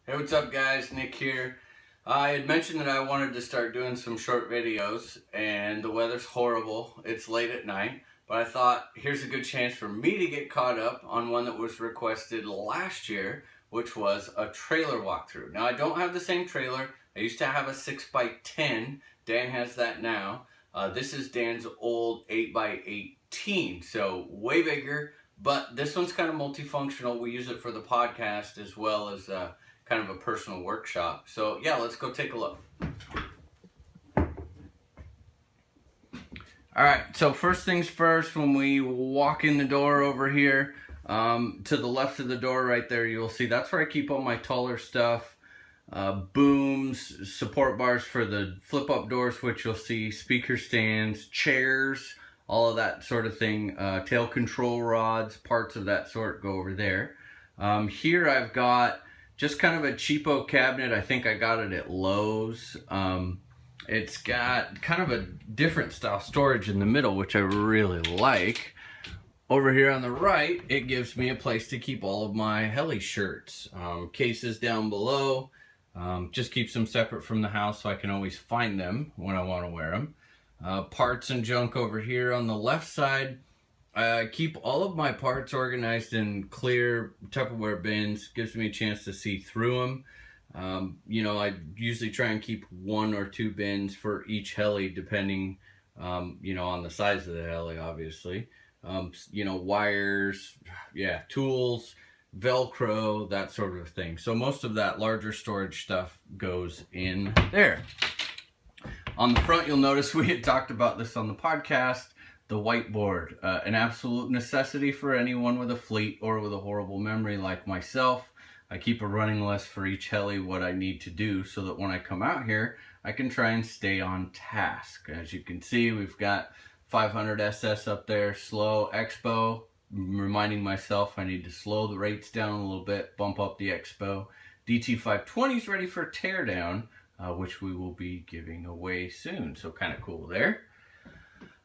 Hey, what's up guys? Nick here. I had mentioned that I wanted to start doing some short videos and the weather's horrible. It's late at night, but I thought here's a good chance for me to get caught up on one that was requested last year, which was a trailer walkthrough. Now I don't have the same trailer. I used to have a 6x10. Dan has that now. This is Dan's old 8x18, so way bigger, but this one's kind of multifunctional. We use it for the podcast as well as kind of a personal workshop. So yeah, let's go take a look. All right, so first things first, when we walk in the door over here, to the left of the door right there, you'll see that's where I keep all my taller stuff. Booms, support bars for the flip up doors, which you'll see, speaker stands, chairs, all of that sort of thing, tail control rods, parts of that sort go over there. Here I've got just kind of a cheapo cabinet. I think I got it at Lowe's. It's got kind of a different style storage in the middle, which I really like. Over here on the right, it gives me a place to keep all of my Heli shirts. Cases down below. Just keeps them separate from the house so I can always find them when I want to wear them. Parts and junk over here on the left side. I keep all of my parts organized in clear Tupperware bins. Gives me a chance to see through them. I usually try and keep 1 or 2 bins for each heli, depending, on the size of the heli, obviously. Wires, tools, Velcro, that sort of thing. So most of that larger storage stuff goes in there. On the front, you'll notice we had talked about this on the podcast. The whiteboard, an absolute necessity for anyone with a fleet or with a horrible memory like myself. I keep a running list for each heli, what I need to do, so that when I come out here, I can try and stay on task. As you can see, we've got 500 SS up there, slow expo, reminding myself I need to slow the rates down a little bit, bump up the expo. DT520 is ready for teardown, which we will be giving away soon, so kind of cool there.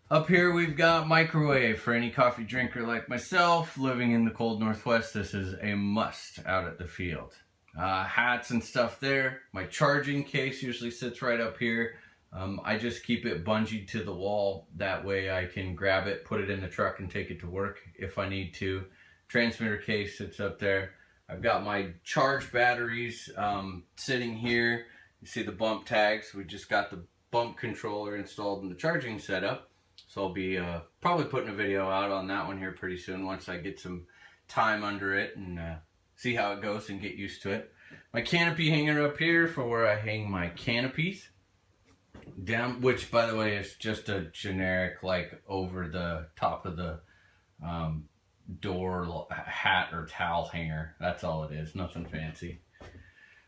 Up here we've got microwave for any coffee drinker like myself living in the cold Northwest. This is a must out at the field. Hats and stuff there. My charging case usually sits right up here. I just keep it bungeed to the wall. That way I can grab it, put it in the truck and take it to work if I need to. Transmitter case sits up there. I've got my charged batteries sitting here. You see the bump tags. We just got the bump controller installed in the charging setup. So I'll be probably putting a video out on that one here pretty soon once I get some time under it and see how it goes and get used to it. My canopy hanger up here for where I hang my canopies. Down, which by the way is just a generic like over the top of the door hat or towel hanger. That's all it is, nothing fancy.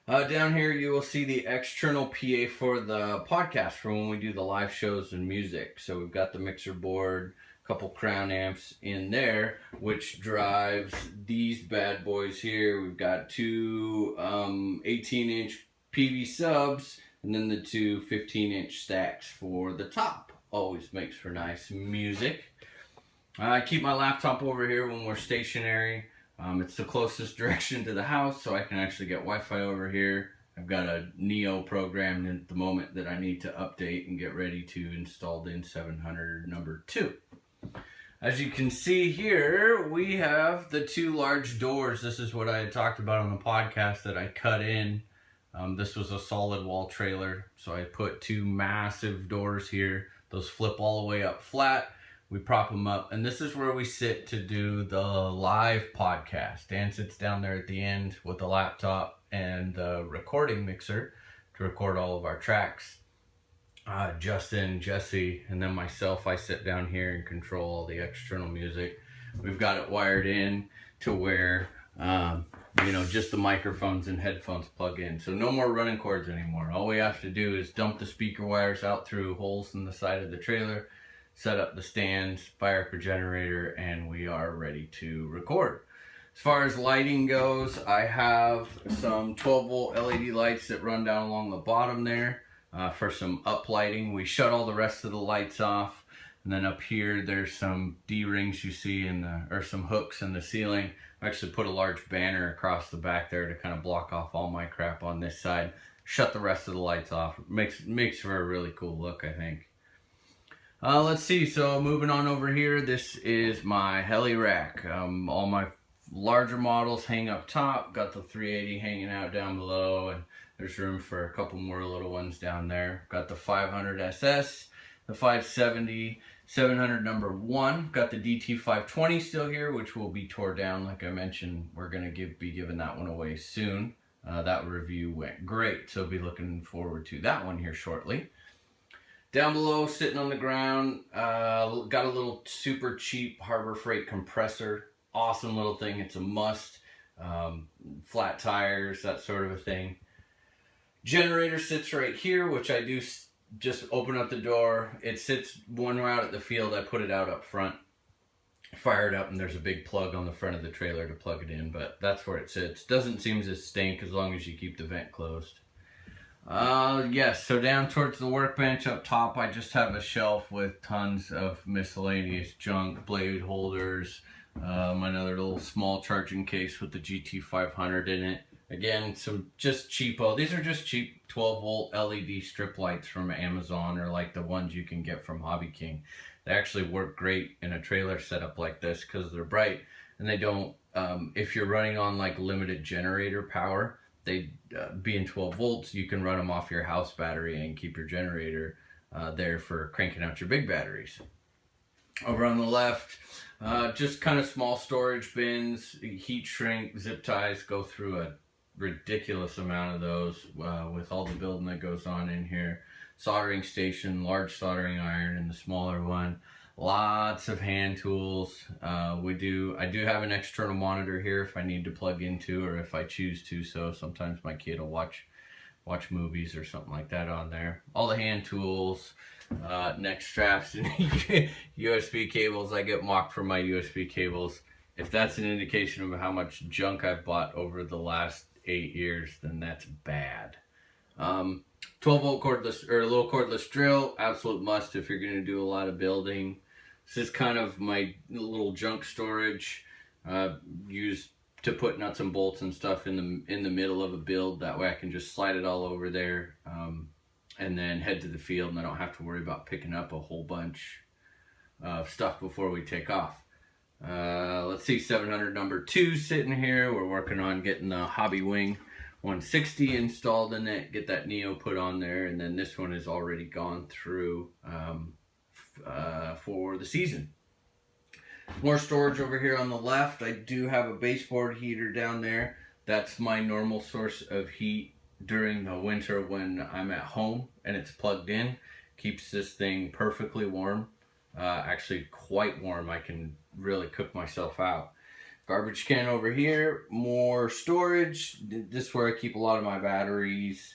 Down here you will see the external PA for the podcast for when we do the live shows and music. So we've got the mixer board, a couple crown amps in there, which drives these bad boys here. We've got 2 18-inch PV subs and then the 2 15-inch stacks for the top. Always makes for nice music. I keep my laptop over here when we're stationary. It's the closest direction to the house, so I can actually get Wi-Fi over here. I've got a Neo program at the moment that I need to update and get ready to install the N700 number 2. As you can see here, we have the 2 large doors. This is what I had talked about on the podcast that I cut in. This was a solid wall trailer, so I put 2 massive doors here. Those flip all the way up flat. We prop them up, and this is where we sit to do the live podcast. Dan sits down there at the end with the laptop and the recording mixer to record all of our tracks. Justin, Jesse, and then myself, I sit down here and control all the external music. We've got it wired in to where, just the microphones and headphones plug in. So no more running cords anymore. All we have to do is dump the speaker wires out through holes in the side of the trailer, set up the stands, fire up a generator, and we are ready to record. As far as lighting goes, I have some 12-volt LED lights that run down along the bottom there for some up lighting. We shut all the rest of the lights off, and then up here there's some D-rings you see or some hooks in the ceiling. I actually put a large banner across the back there to kind of block off all my crap on this side. Shut the rest of the lights off. Makes for a really cool look, I think. Let's see. So moving on over here, this is my Heli rack. All my larger models hang up top. Got the 380 hanging out down below, and there's room for a couple more little ones down there. Got the 500 SS, the 570, 700 number 1. Got the DT 520 still here, which will be tore down. Like I mentioned, we're gonna be giving that one away soon. That review went great, so be looking forward to that one here shortly. Down below, sitting on the ground, got a little super cheap Harbor Freight compressor. Awesome little thing. It's a must. Flat tires, that sort of a thing. Generator sits right here, which I do just open up the door. It sits one out at the field. I put it out up front, fire it up, and there's a big plug on the front of the trailer to plug it in, but that's where it sits. Doesn't seem to stink as long as you keep the vent closed. Yes, so down towards the workbench up top, I just have a shelf with tons of miscellaneous junk, blade holders, another little small charging case with the GT500 in it. Again, some just cheapo. These are just cheap 12-volt LED strip lights from Amazon, or like the ones you can get from Hobby King. They actually work great in a trailer setup like this because they're bright, and they don't, if you're running on like limited generator power, they being 12 volts, you can run them off your house battery and keep your generator there for cranking out your big batteries. Over on the left, just kind of small storage bins, heat shrink, zip ties, go through a ridiculous amount of those with all the building that goes on in here. Soldering station, large soldering iron in the smaller one. Lots of hand tools. I do have an external monitor here if I need to plug into, or if I choose to. So sometimes my kid will watch movies or something like that on there. All the hand tools, neck straps, and USB cables. I get mocked for my USB cables. If that's an indication of how much junk I've bought over the last 8 years, then that's bad. 12-volt cordless or low cordless drill, absolute must if you're going to do a lot of building. This is kind of my little junk storage, used to put nuts and bolts and stuff in the middle of a build. That way I can just slide it all over there, and then head to the field, and I don't have to worry about picking up a whole bunch of stuff before we take off. Let's see, 700 number 2 sitting here. We're working on getting the Hobby Wing 160 installed in it, get that Neo put on there, and then this one has already gone through for the season. More storage over here on the left. I do have a baseboard heater down there. That's my normal source of heat during the winter when I'm at home and it's plugged in. Keeps this thing perfectly warm. Actually quite warm. I can really cook myself out. Garbage can over here, more storage. This is where I keep a lot of my batteries,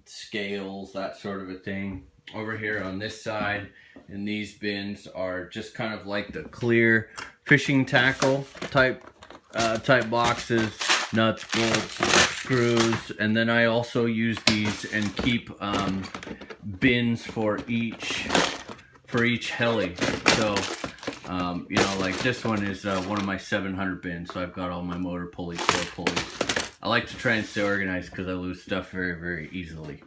scales, that sort of a thing. Over here on this side, and these bins are just kind of like the clear fishing tackle type boxes, nuts, bolts, screws, and then I also use these and keep bins for each Heli. So you know, like this one is one of my 700 bins, so I've got all my motor pulleys, floor pulleys. I like to try and stay organized because I lose stuff very, very easily.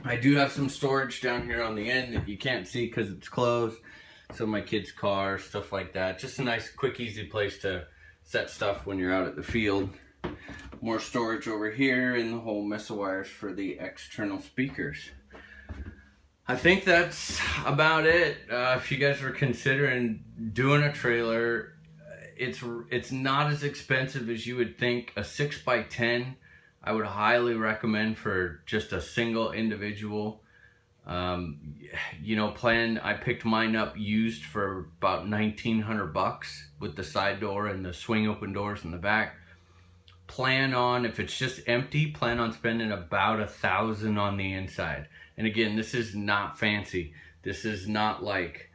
I do have some storage down here on the end that you can't see because it's closed. So my kids' car, stuff like that. Just a nice, quick, easy place to set stuff when you're out at the field. More storage over here, and the whole mess of wires for the external speakers. I think that's about it. If you guys are considering doing a trailer, it's not as expensive as you would think. A 6x10, I would highly recommend for just a single individual. You know, I picked mine up used for about $1,900 with the side door and the swing open doors in the back. Plan on, if it's just empty, plan on spending about $1,000 on the inside. And again, this is not fancy. This is not like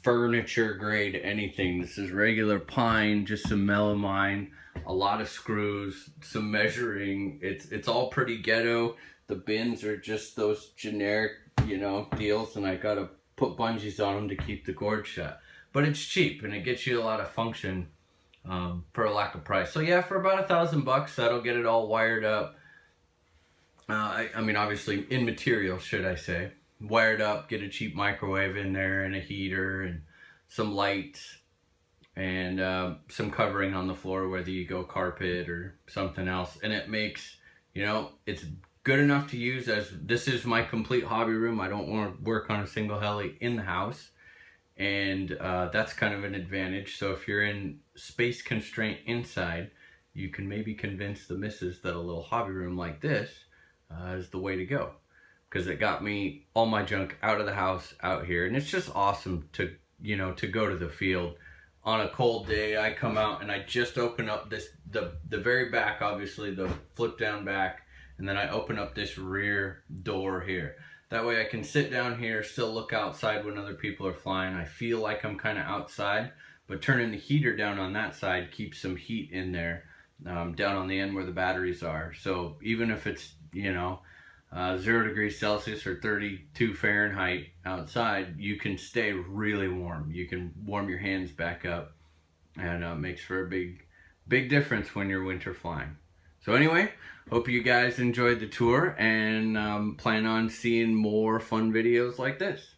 furniture grade anything. This is regular pine, just some melamine, a lot of screws, some measuring. It's all pretty ghetto. The bins are just those generic, you know, deals, and I gotta put bungees on them to keep the cord shut. But it's cheap and it gets you a lot of function for a lack of price. So yeah, for about $1,000, that'll get it all wired up. I mean, obviously in material, should I say, wired up, get a cheap microwave in there and a heater and some lights and some covering on the floor, whether you go carpet or something else. And it makes, you know, it's good enough to use as, this is my complete hobby room. I don't want to work on a single heli in the house. And that's kind of an advantage. So if you're in space constraint inside, you can maybe convince the missus that a little hobby room like this is the way to go, because it got me all my junk out of the house out here. And it's just awesome to, you know, to go to the field on a cold day. I come out and I just open up this, the very back, obviously the flip down back, and then I open up this rear door here. That way I can sit down here, still look outside when other people are flying. I feel like I'm kind of outside, but turning the heater down on that side keeps some heat in there, down on the end where the batteries are. So even if it's, you know, 0 degrees Celsius or 32 Fahrenheit outside, you can stay really warm. You can warm your hands back up, and it makes for a big difference when you're winter flying. So anyway, hope you guys enjoyed the tour, and plan on seeing more fun videos like this.